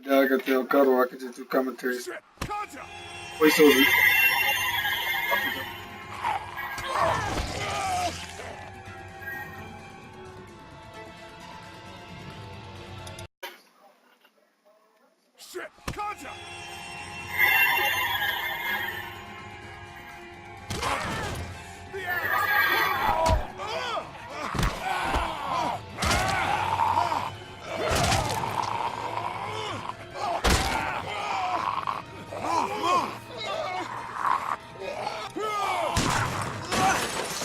Cuidado que tem o carro aqui de commentary. Voice over. Shit! Contact! The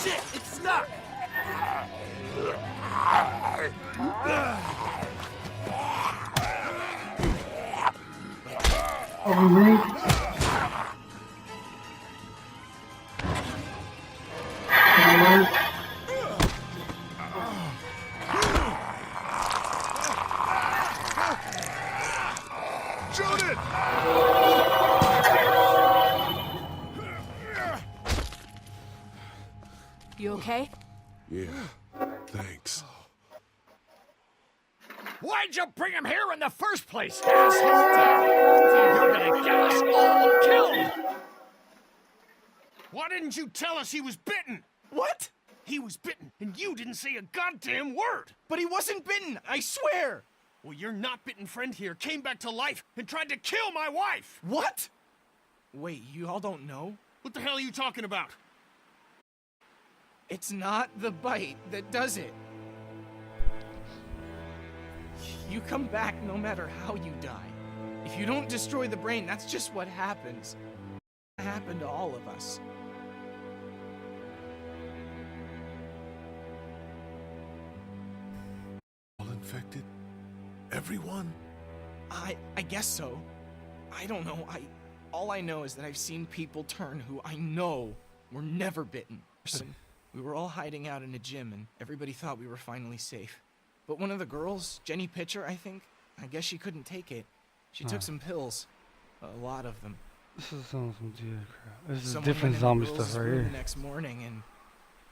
Shit! It's stuck! Oh, man. Shoot it! You okay? Yeah, thanks. Why'd you bring him here in the first place, asshole? You're gonna get us all killed! Why didn't you tell us he was bitten? What? He was bitten, and you didn't say a goddamn word! But he wasn't bitten, I swear! Well, your not-bitten friend here came back to life and tried to kill my wife! What? Wait, you all don't know? What the hell are you talking about? It's not the bite that does it. You come back no matter how you die. If you don't destroy the brain, that's just what happens. It happened to all of us. All infected? Everyone? I guess so. I don't know. All I know is that I've seen people turn who I know were never bitten. We were all hiding out in a gym and everybody thought we were finally safe. But one of the girls, Jenny Pitcher, I think, I guess she couldn't take it. She took some pills. A lot of them. This is some GF crap. This is Someone different went in zombie the girl's stuff right room here. the next morning and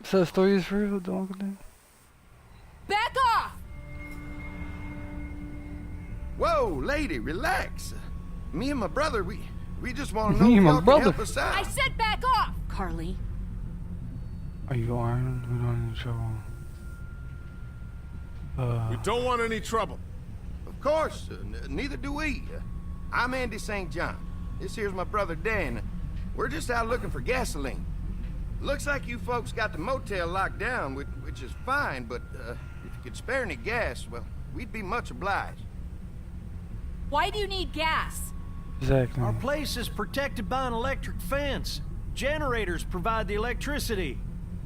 So the story is real, don't you? Back off! Whoa, lady, relax. Me and my brother, we just want to know Me if and my y'all can brother. help us out. I said back off! Carly. Are you iron? We don't need trouble. We don't want any trouble. Of course, neither do we. I'm Andy St. John. This here's my brother Dan. We're just out looking for gasoline. Looks like you folks got the motel locked down, which is fine, but if you could spare any gas, well, we'd be much obliged. Why do you need gas? Exactly. Our place is protected by an electric fence. Generators provide the electricity.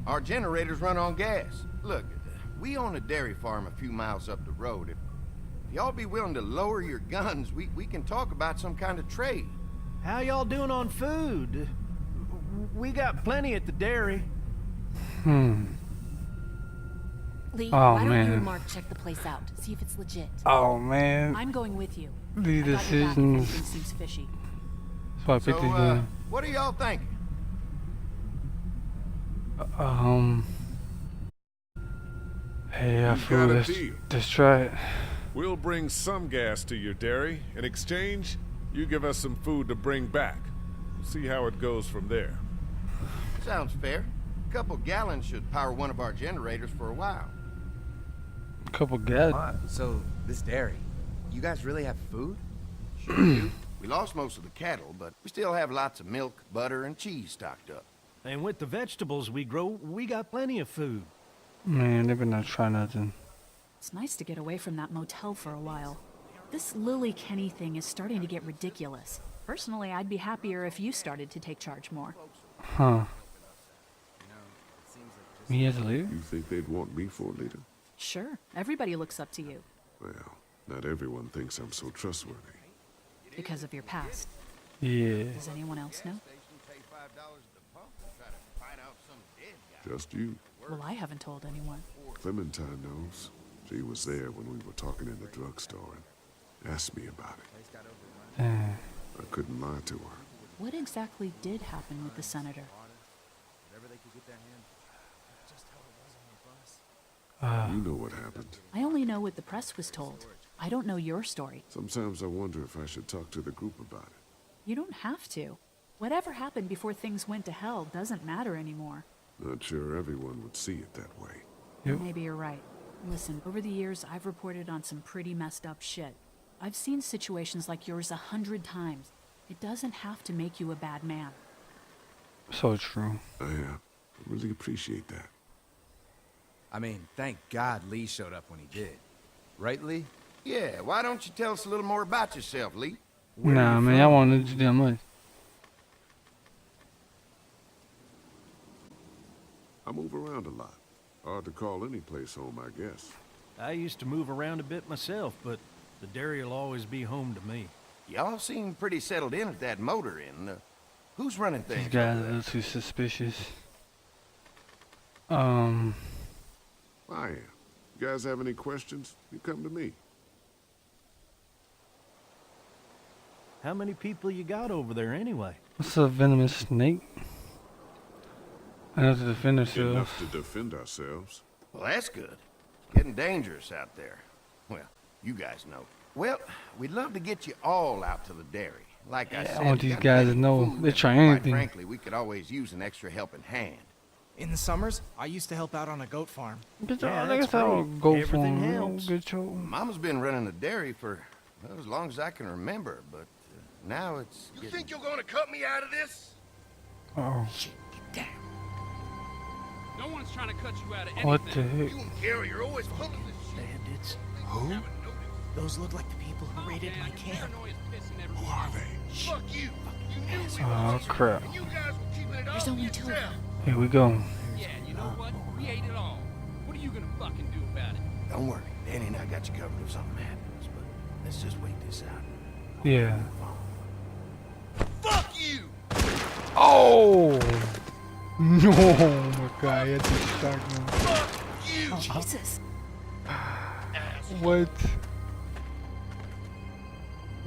Our generators run on gas. Look, we own a dairy farm a few miles up the road. If y'all be willing to lower your guns, we can talk about some kind of trade. How y'all doing on food? We got plenty at the dairy. Lee, Oh, why don't you man. and Mark check the place out, see if it's legit. Oh man. I'm going with you. These I got your back if decisions. anything seems fishy. That's why I picked this game. What are y'all thinking? Hey, I We feel got a this. deal. Let's try it. We'll bring some gas to your dairy. In exchange, you give us some food to bring back. We'll see how it goes from there. Sounds fair. A couple gallons should power one of our generators for a while. A couple gas. So, this dairy, you guys really have food? Sure do. We lost most of the cattle, but we still have lots of milk, butter, and cheese stocked up. And with the vegetables we grow, we got plenty of food. Man, they better not try nothing. It's nice to get away from that motel for a while. This Lily Kenny thing is starting to get ridiculous. Personally, I'd be happier if you started to take charge more. Huh. Me as a leader? You think they'd want me for a leader? Sure, everybody looks up to you Well, not everyone thinks I'm so trustworthy. because of your past. Yeah. Does anyone else know? Just you. Well, I haven't told anyone. Clementine knows. She was there when we were talking in the drugstore and asked me about it. Damn. I couldn't lie to her. What exactly did happen with the senator? You know what happened. I only know what the press was told. I don't know your story. Sometimes I wonder if I should talk to the group about it. You don't have to. Whatever happened before things went to hell doesn't matter anymore. Not sure everyone would see it that way. Yep. Maybe you're right. Listen, over the years, I've reported on some pretty messed up shit. I've seen situations like yours 100 times. It doesn't have to make you a bad man. So true. I really appreciate that. I mean, thank God Lee showed up when he did. Right, Lee? Yeah, why don't you tell us a little more about yourself, Lee? Nah, man, y'all wanted to do that much. I move around a lot. Hard to call any place home, I guess. I used to move around a bit myself, but the dairy will always be home to me. Y'all seem pretty settled in at that motor inn. Who's running things? These guys over are a there? little too suspicious. I am. You guys have any questions? You come to me. How many people you got over there anyway? What's a venomous snake? I know to defend ourselves. Enough to defend ourselves. Well, that's good. It's getting dangerous out there. Well, you guys know. Well, we'd love to get you all out to the dairy. Like I Yeah, said, I want we these got guys plenty to of know food, they and try quite anything. frankly, we could always use an extra helping hand. In the summers, I used to help out on a goat farm. Good Yeah, job. I that's guess I'll great. go for Everything him. helps. Good job. Mama's been running a dairy for well, as long as I can remember, but now it's You getting... think you're gonna cut me out of this? Oh, No one's trying to cut you out of anything. what the heck? You and Gary are always pulling this shit. Bandits? Who? Those look like the people who raided my camp. Who are they? Fuck you. You knew we were Oh, hungry, crap. and you guys were keeping it There's all only to two of yourself. them. Here we go. Yeah, you know what? We ate it all. What are you gonna fucking do about it? Don't worry, Danny and I got you covered if something happens, but let's just wait this out. Yeah. Fuck you! Oh! No, my God, he had to shotgun. Fuck you! Jesus. What? The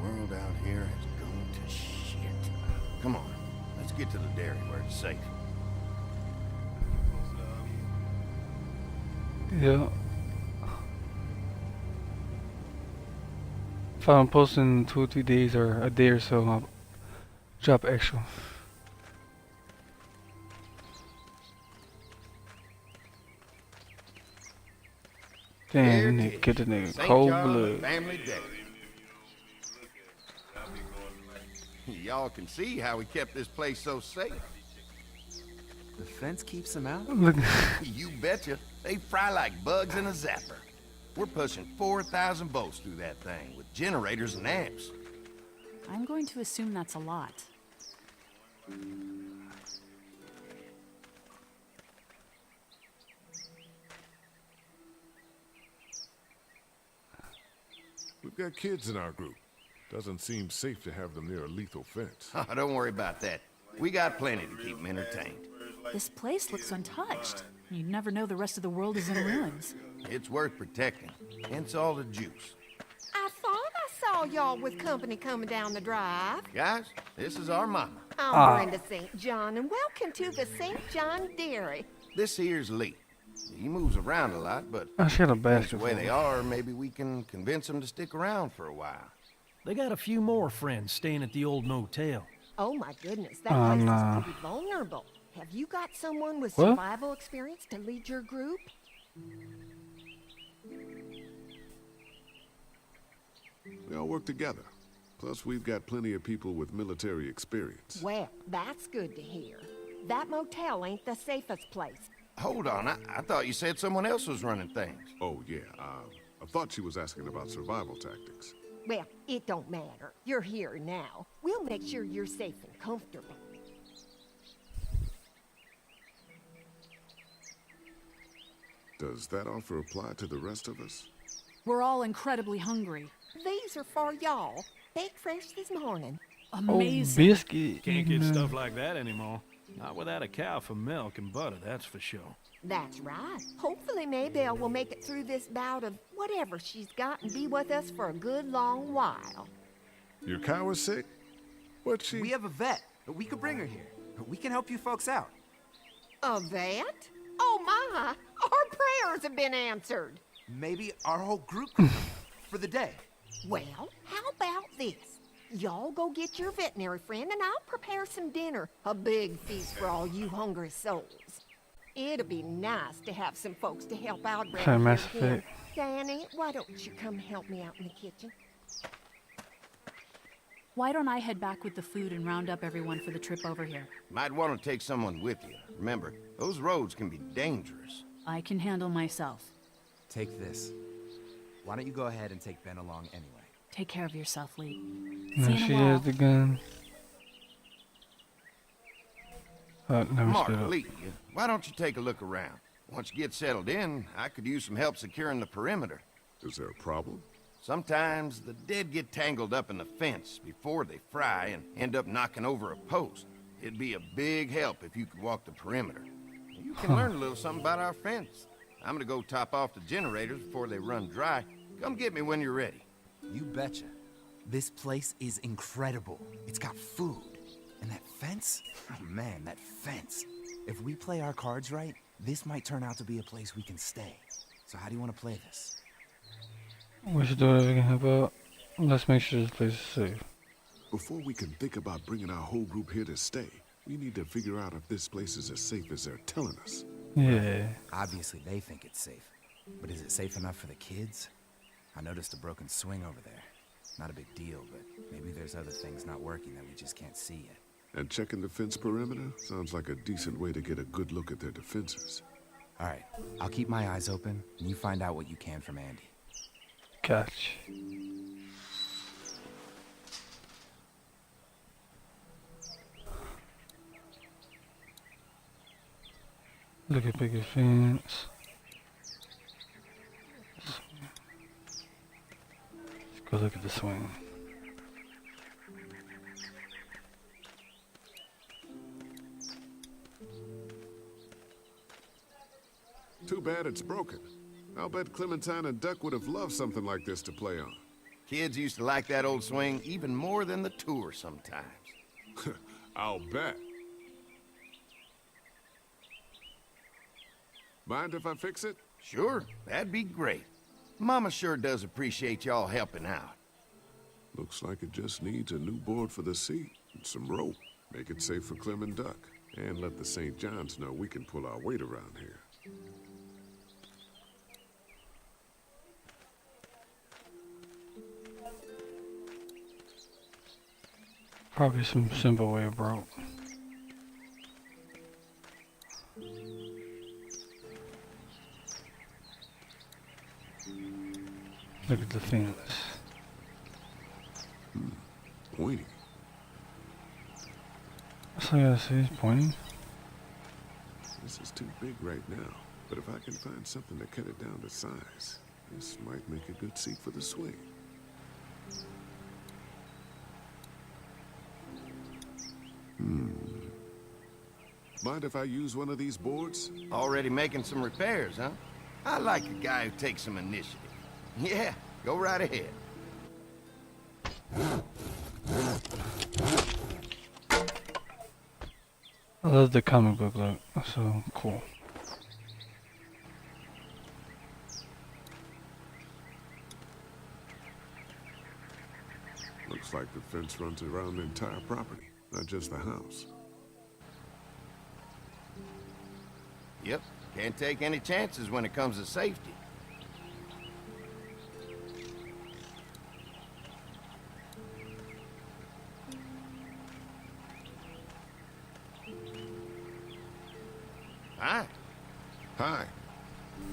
world out here has gone to shit. Come on, let's get to the dairy where it's safe. Yeah. If I'm posting in 2 or 3 days or a day or so, I'll drop extra. There Damn, it nigga, is. get the nigga St. cold John blood. Family Day. Y'all can see how we kept this place so safe. The fence keeps them out? Look, You betcha. They fry like bugs in a zapper. We're pushing 4,000 volts through that thing with generators and amps. I'm going to assume that's a lot. We've got kids in our group. Doesn't seem safe to have them near a lethal fence. Oh, don't worry about that. We got plenty to keep them entertained. This place looks untouched. You'd never know the rest of the world is in ruins. It's worth protecting. Hence all the juice. I thought I saw y'all with company coming down the drive. Guys, this is our mama. I'm Brenda St. John, and welcome to the St. John Dairy. This here's Lee. He moves around a lot, but I should have that's the bastard. way they are. Maybe we can convince them to stick around for a while. They got a few more friends staying at the old motel. Oh my goodness, that Oh, place no. is pretty vulnerable. Have you got someone with What? survival experience to lead your group? We all work together. Plus, we've got plenty of people with military experience. Well, that's good to hear. That motel ain't the safest place. Hold on, I thought you said someone else was running things. Oh, yeah. I thought she was asking about survival tactics. Well, it don't matter. You're here now. We'll make sure you're safe and comfortable. Does that offer apply to the rest of us? We're all incredibly hungry. These are for y'all. Baked fresh this morning. Oh, Amazing. biscuit. Can't get eating, stuff like that anymore. Not without a cow for milk and butter, that's for sure. That's right. Hopefully Maybelle will make it through this bout of whatever she's got and be with us for a good long while. Your cow is sick? What's she? We have a vet. We could bring her here. We can help you folks out. A vet? Oh my! Our prayers have been answered. Maybe our whole group could come for the day. Well, how about this? Y'all go get your veterinary friend and I'll prepare some dinner. A big feast for all you hungry souls. It'll be nice to have some folks to help out Okay, around Mass here again. Effect. Danny, why don't you come help me out in the kitchen? Why don't I head back with the food and round up everyone for the trip over here? Might want to take someone with you. Remember, those roads can be dangerous. I can handle myself. Take this. Why don't you go ahead and take Ben along anyway? Take care of yourself, Lee. Now See you she in a while. has the gun. Let me Mark, stood up. Lee, why don't you take a look around? Once you get settled in, I could use some help securing the perimeter. Is there a problem? Sometimes the dead get tangled up in the fence before they fry and end up knocking over a post. It'd be a big help if you could walk the perimeter. You can learn a little something about our fence. I'm gonna go top off the generators before they run dry. Come get me when you're ready. You betcha. This place is incredible. It's got food. And that fence? Oh man, that fence. If we play our cards right, this might turn out to be a place we can stay. So how do you want to play this? We should do whatever we can help out. Let's make sure this place is safe. Before we can think about bringing our whole group here to stay, we need to figure out if this place is as safe as they're telling us. Yeah. Obviously, they think it's safe. But is it safe enough for the kids? I noticed a broken swing over there. Not a big deal, but maybe there's other things not working that we just can't see yet. And checking the fence perimeter sounds like a decent way to get a good look at their defenses. All right, I'll keep my eyes open, and you find out what you can from Andy. Catch. Look at picket fence. Let's go look at the swing. Too bad it's broken. I'll bet Clementine and Duck would have loved something like this to play on. Kids used to like that old swing even more than the tour sometimes. I'll bet. Mind if I fix it? Sure, that'd be great. Mama sure does appreciate y'all helping out. Looks like it just needs a new board for the seat and some rope. Make it safe for Clem and Duck. And let the St. John's know we can pull our weight around here. Probably some simple way of broke. Look at the fence. Pointy. That's all I gotta see, it's pointing. This is too big right now, but if I can find something to cut it down to size, this might make a good seat for the swing. Mind if I use one of these boards? Already making some repairs, huh? I like a guy who takes some initiative. Yeah, go right ahead. I love the comic book look, so cool. Looks like the fence runs around the entire property, not just the house. Yep, can't take any chances when it comes to safety. Hi. Hi.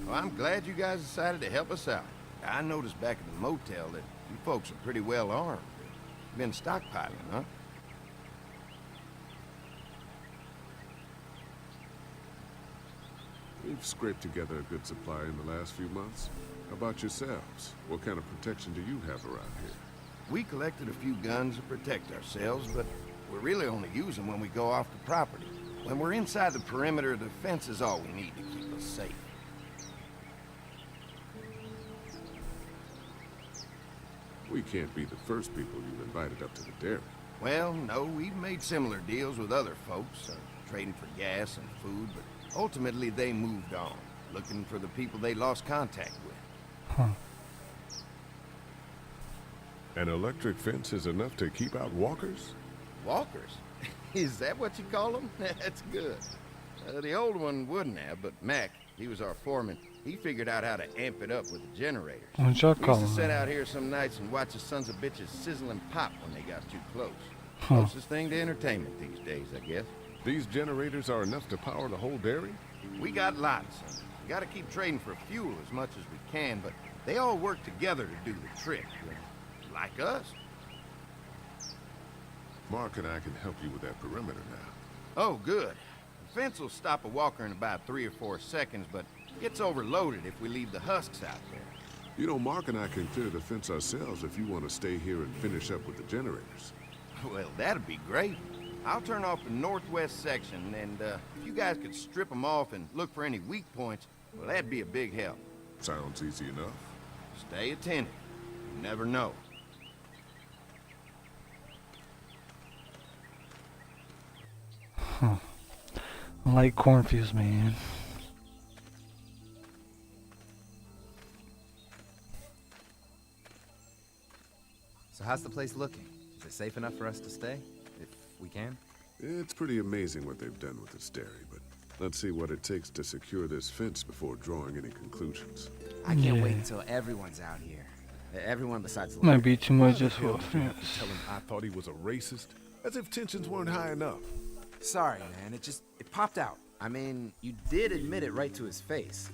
Well, I'm glad you guys decided to help us out. I noticed back at the motel that you folks are pretty well armed. Been stockpiling, huh? We've scraped together a good supply in the last few months. How about yourselves? What kind of protection do you have around here? We collected a few guns to protect ourselves, but we really only use them when we go off the property. When we're inside the perimeter, the fence is all we need to keep us safe. We can't be the first people you've invited up to the dairy. Well, no, we've made similar deals with other folks, trading for gas and food, but ultimately they moved on, looking for the people they lost contact with. Huh. An electric fence is enough to keep out walkers? Walkers? Is that what you call them? That's good. The old one wouldn't have, but Mac, he was our foreman. He figured out how to amp it up with the generators. What y'all We used call to sit them? out here some nights and watch the sons of bitches sizzle and pop when they got too close. Huh. Closest thing to entertainment these days, I guess. These generators are enough to power the whole dairy? We got lots. We gotta keep trading for fuel as much as we can, but they all work together to do the trick. Like us. Mark and I can help you with that perimeter now. Oh, good. The fence will stop a walker in about 3 or 4 seconds, but gets overloaded if we leave the husks out there. You know, Mark and I can clear the fence ourselves if you want to stay here and finish up with the generators. Well, that'd be great. I'll turn off the northwest section, and if you guys could strip them off and look for any weak points, well, that'd be a big help. Sounds easy enough. Stay attentive. You never know. Huh. I like cornfields, man. So how's the place looking? Is it safe enough for us to stay? If we can? It's pretty amazing what they've done with this dairy, but let's see what it takes to secure this fence before drawing any conclusions. I can't Yeah. wait until everyone's out here. Everyone besides the Might be too much just for a Hell, you fence. tell him I thought he was a racist, as if tensions weren't high enough. Sorry, man. It popped out. I mean, you did admit it right to his face.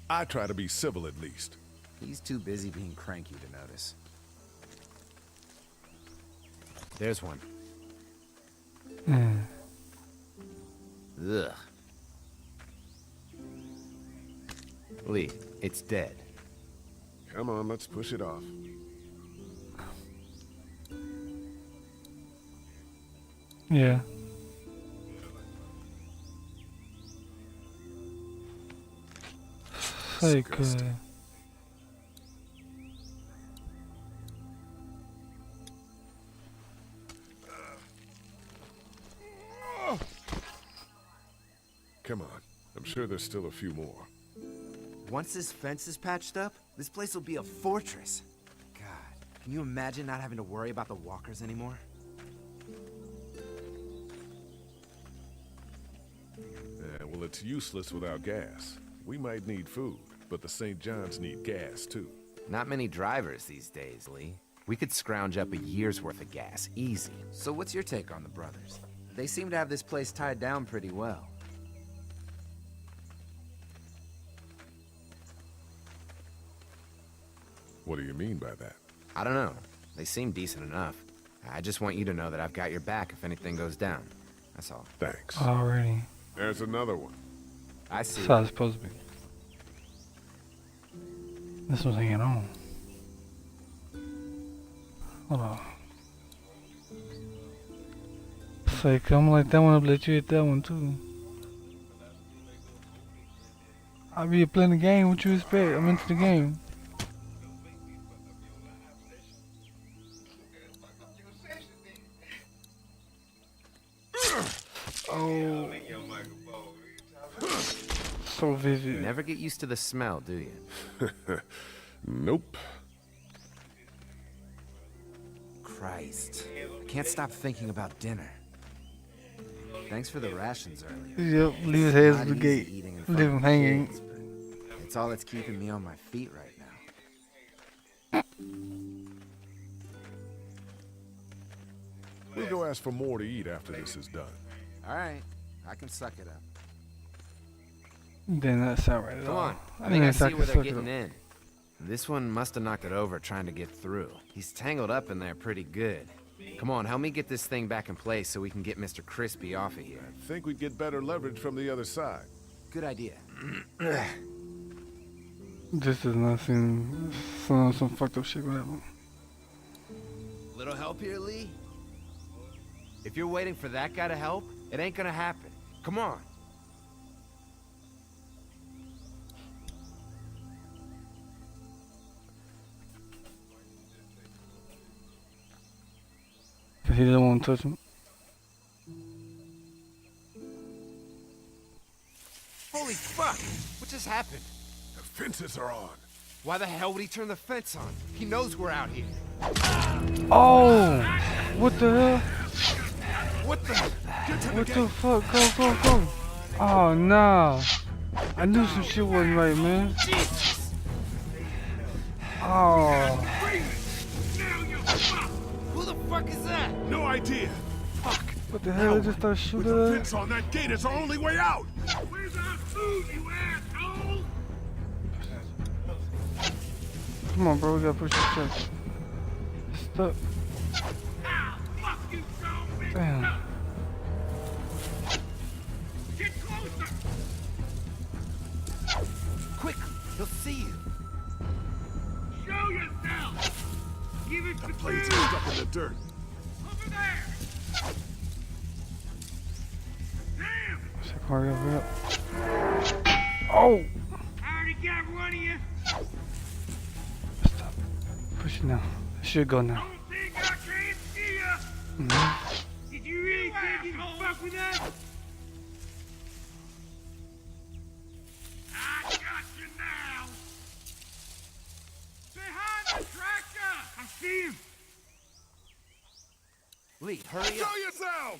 I try to be civil at least. He's too busy being cranky to notice. There's one. Mm. Ugh. Lee, it's dead. Come on, let's push it off. Yeah. Say good. Come on. I'm sure there's still a few more. Once this fence is patched up, this place will be a fortress. God, can you imagine not having to worry about the walkers anymore? Yeah, well, it's useless without gas. We might need food, but the St. John's need gas, too. Not many drivers these days, Lee. We could scrounge up a year's worth of gas, easy. So what's your take on the brothers? They seem to have this place tied down pretty well. What do you mean by that? I don't know. They seem decent enough. I just want you to know that I've got your back if anything goes down. That's all. Thanks. Already. There's another one. I see. That's how it's supposed to be. This one's hanging on. Hold on. Say, come like that one up, let you hit that one too. I be playing the game, what you expect? I'm into the game. Oh. So vivid. You never get used to the smell, do you? Nope. Christ. I can't stop thinking about dinner. Thanks for the rations earlier. Yep, leave his head Not at the easy gate. eating in front Leave of him the hanging. kids, but it's all that's keeping me on my feet right now. We'll go ask for more to eat after this is done. All right, I can suck it up. Then that's not right at Come all. on, I think I see where they're suck it getting up. in. This one must have knocked it over trying to get through. He's tangled up in there pretty good. Come on, help me get this thing back in place so we can get Mr. Crispy off of here. I think we'd get better leverage from the other side. Good idea. This does not seem some fucked up shit gonna happen. Little help here, Lee? If you're waiting for that guy to help, it ain't gonna happen. Come on. Cause he doesn't want to touch him. Holy fuck! What just happened? The fences are on. Why the hell would he turn the fence on? He knows we're out here. Oh! What the hell? What the? Get to the What gate. the fuck? Go! Oh no! I knew some shit wasn't right, man. Oh! Who the fuck is that? No idea. Fuck. What the hell? They just started With shooting the at us? fence on that gate, it's our only way out. Where's our food, you asshole? Come on, bro. We gotta push this shit. Stuck. Ah, fuck you, zombie. Damn. Get closer. Quickly, he'll see you. Show yourself. Give it the blades are stuck in the dirt. Over there. Damn. Check Mario up. Oh! I already got one of you. Stop. Push it now. It should go now. Don't think I can't see ya. Mm-hmm. Did you really think you can fuck with us? I got you now. Behind the tractor. I see him. Lee, hurry up. Show yourself.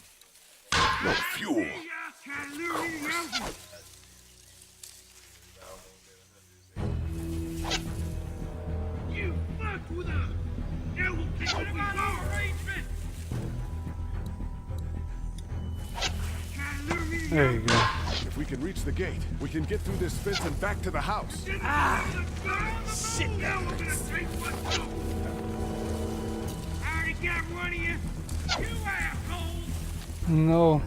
No fuel. Trying to lure me to help you. You fucked with us. Now we'll take what we want. Arrangement. Trying to lure me to There you go. If we can reach the gate, we can get through this fence and back to the house. Shit, Now we're gonna take what's yours. I already got one of you. You assholes. No.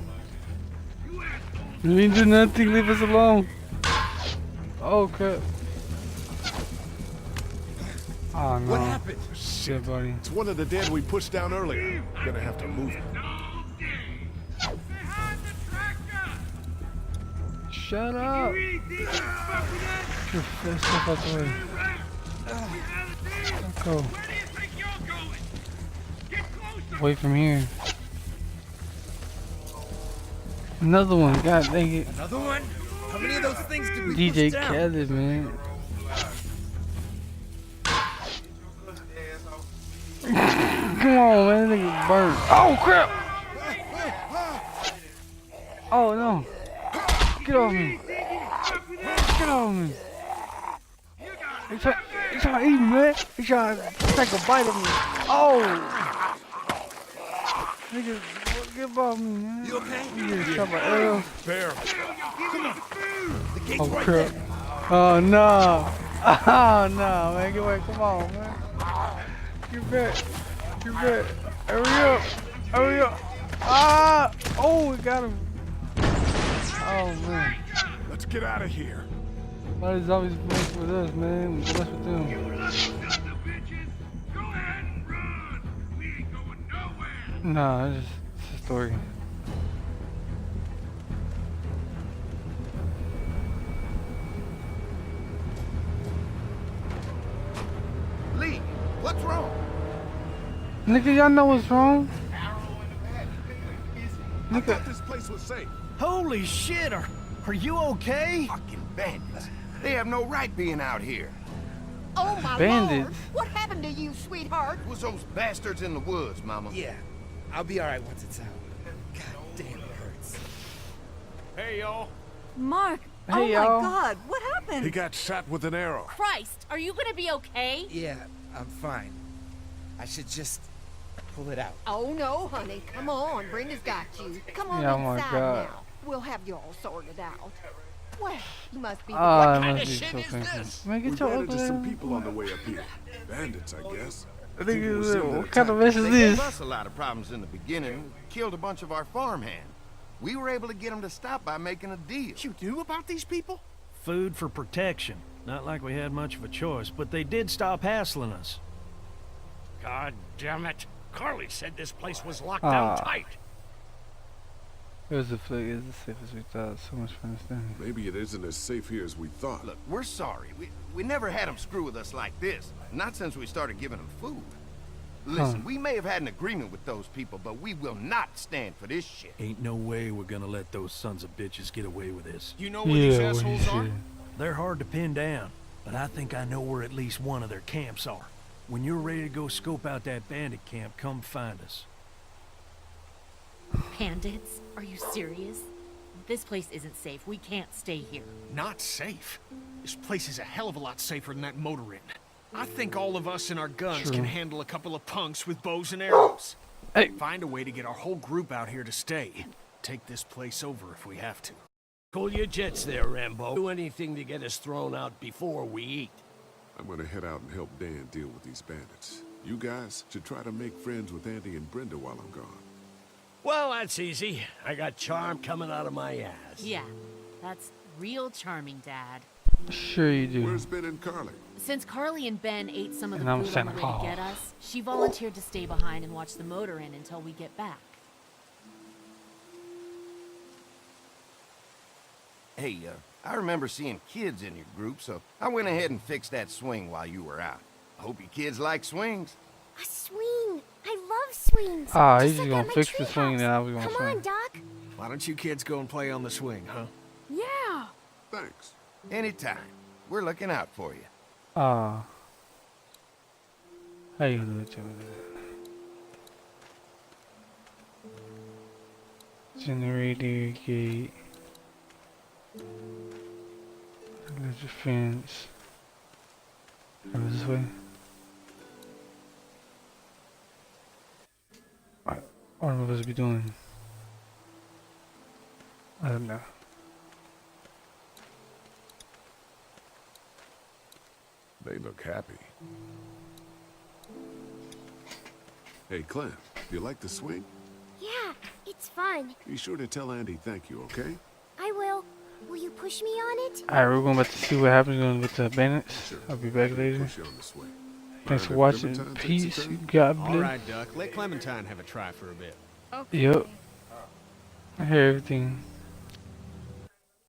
You assholes. We didn't do nothing. Leave us alone. Oh crap. Oh no. What happened? Shit, buddy. It's one of the dead we pushed down earlier. Gonna have to move it. All day. Behind the tractor. Shut You up. really think you can fuck with us? Get that stuff out the way. We have a deal. Let's go. Where do you think you're going? Get closer. Away from here. Another one. God dang it. Another one? How many of those things did we DJ push down? Khaled, man. Come on, man. That nigga burned. Oh, crap. Oh, no. Get off me. Get off me. He's trying to eat me, man. He's trying to take a bite of me. Oh. Nigga, get off me, man. You okay? You get shot by arrows. Bear. The gate's Oh, right crap. there. Oh, no. Oh, no, man. Get away. Come on, man. Get back. Get back. Hurry up. Hurry up. Ah. Oh, we got him. Oh, man. Let's get out of here. Why does always mess with us, man? We mess with them. Go ahead and run. We ain't going nowhere. Nah, it's just a story. Lee, what's wrong? Nigga, y'all know what's wrong. I thought this place was safe. Holy shit, are you okay? Fucking bandits. They have no right being out here. Oh, my Bandits. Lord. What happened to you, sweetheart? It was those bastards in the woods, Mama. Yeah, I'll be alright once it's out. God damn, it hurts. Hey, y'all. Mark, Hey, oh y'all. my god, what happened? He got shot with an arrow. Christ, are you gonna be okay? Yeah, I'm fine. I should just pull it out. Oh, no, honey. Come on. Brenda's got you. Come on Yeah, oh my inside God. now. We'll have you all sorted out. Well, you must be the Ah, kind it of must be shit so is painful. this? Man, We get your ran ugly into some ass. people on the way up here. Bandits, I guess. I think People it's, with similar what kind of mess They is gave this? us a lot of problems in the beginning. Killed a bunch of our farmhands. We were able to get them to stop by making a deal. You knew about these people? Food for protection. Not like we had much of a choice, but they did stop hassling us. God damn it. Carly said this place was locked Ah. down tight. It was a flick. It's as safe as we thought. So much fun understanding. Maybe it isn't as safe here as we thought. Look, we're sorry. We never had them screw with us like this. Not since we started giving them food. Listen, we may have had an agreement with those people, but we will not stand for this shit. Ain't no way we're gonna let those sons of bitches get away with this. You know where these Yeah, what he assholes are? said. They're hard to pin down, but I think I know where at least one of their camps are. When you're ready to go scope out that bandit camp, come find us. Bandits? Are you serious? This place isn't safe. We can't stay here. Not safe. This place is a hell of a lot safer than that motor inn. I think all of us and our guns can handle a couple of punks with bows and arrows. Hey. Find a way to get our whole group out here to stay. Take this place over if we have to. Cool your jets there, Rambo. Do anything to get us thrown out before we eat. I'm gonna head out and help Dan deal with these bandits. You guys should try to make friends with Andy and Brenda while I'm gone. Well, that's easy. I got charm coming out of my ass. Yeah, that's real charming, Dad. Sure you do. Where's Ben and Carly? Since Carly and Ben ate some of the And I'm food on the Santa way to Claus. get us, she volunteered to stay behind and watch the motor inn until we get back. Hey, I remember seeing kids in your group, so I went ahead and fixed that swing while you were out. I hope you kids like swings. A swing! I love swings! Ah, he's Just just like gonna at my fix the treehouse. swing, then I was gonna Come swing. on, Doc. Why don't you kids go and play on the swing, huh? Yeah! Thanks. Anytime. We're looking out for you. Ah. How you gonna do it to me? Generator gate. Electric fence. Go this way. What am I supposed to be doing? I don't know. They look happy. Hey, Clem, you like the swing? Yeah, it's fun. Be sure to tell Andy thank you, okay? I will. Will you push me on it? Alright, we're going back to see what happens with the bandits. Sure. I'll be back later. Push you on the swing. Thanks for Mind if watching. Clementine takes a Peace. turn? God All bless. right, Duck. Let Clementine have a try for a bit. Yep. I hear everything.